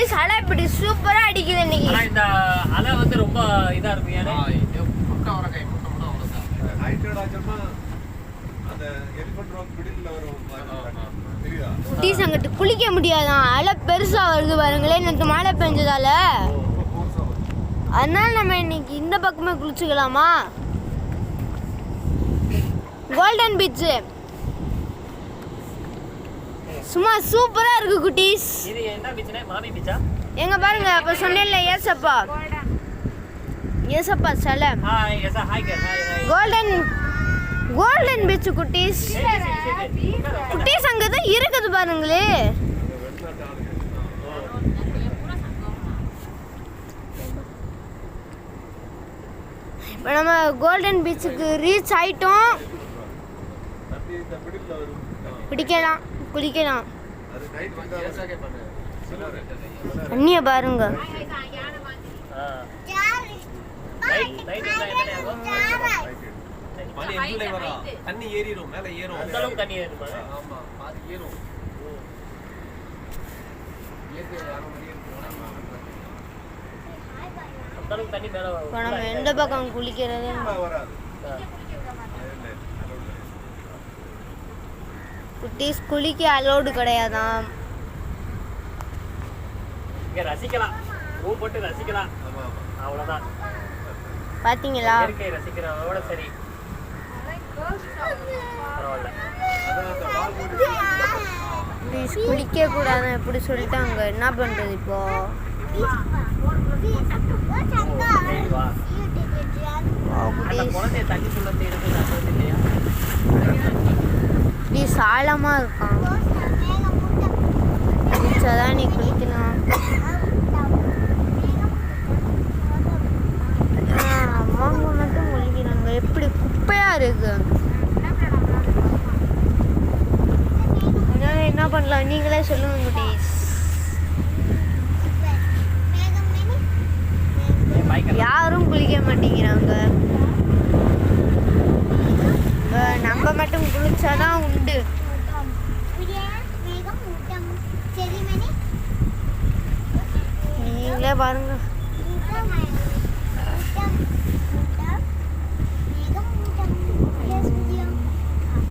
குட்டீஸ் அலை இப்படி சூப்பரா அடிக்குது இன்னைக்கு. ஆனா இந்த அலை வந்து ரொம்ப இதா இருக்கும். ஏன்னா இது முட்டை வர கை முட்டை முட்டை அவ்வளவுதான். ஹைட்ரேட் ஆச்சமா அந்த எலிஃபண்ட் ராக் மிடில்ல வரும் தெரியுதா? குட்டீஸ் அங்கிட்டு குளிக்க முடியாதான், அலை பெருசா வருது பாருங்களேன். நேற்று மழை பெஞ்சதால அதனால நம்ம இன்னைக்கு இந்த பக்கமே குளிச்சுக்கலாமா? கோல்டன் பீச் சும்மா சூப்பரா இருக்கு குட்டீஸ். இது என்ன பீச்னா மாமி பீச்சா? எங்க பாருங்க, அப்ப சொன்னேன்ல ஏசப்பா ஏசப்பா சிலை. ஹாய் எஸ் ஹாய் கேர் ஹாய். கோல்டன் பீச் குட்டீஸ். குட்டீஸ் அங்கதான் இருக்குது பாருங்களே. இப்போ நம்ம கோல்டன் பீச்சுக்கு ரீச் ஆயிட்டோம். பிடிக்கலாம், குளிக்கலாம். அண்ணிய பாருங்க. தண்ணி ஏறிடும், மேல ஏறும். அந்த அளவுக்கு தண்ணி ஏறுமா? ஆமா, பாதி ஏறும். அந்த அளவுக்கு தண்ணி மேல வரும். இப்போ நம்ம எந்த பக்கம் குளிக்கிறது? குட்டீஸ் குளிக்க அலோடு கிடையாதாம். இங்க ரசிக்கலாம், ரூம் போட்டு ரசிக்கலாம். அவ்வளவுதான். பாத்தீங்களா? இயற்கை ரசிக்கிறவங்களோட சரி பரவாயில்ல. குட்டீஸ் குளிக்க கூடாது எப்படி சொல்லிட்டாங்க, என்ன பண்றது இப்போ? அந்த குழந்தைய தண்ணிக்குள்ள இருக்கு நல்லது இல்லையா? குட்டீஸ் ஆழமா இருக்கான். குளிச்சாதான் நீ குளிக்கலாம். அவங்க மட்டும் குளிக்கிறாங்க, எப்படி குப்பையா இருக்கு. என்ன பண்ணலாம் நீங்களே சொல்லுங்க குட்டீஸ். யாரும் குளிக்க மாட்டேங்கிறாங்க. நம்ம மட்டும் குளிச்சாதான் உண்டு. நீங்களே பாருங்க.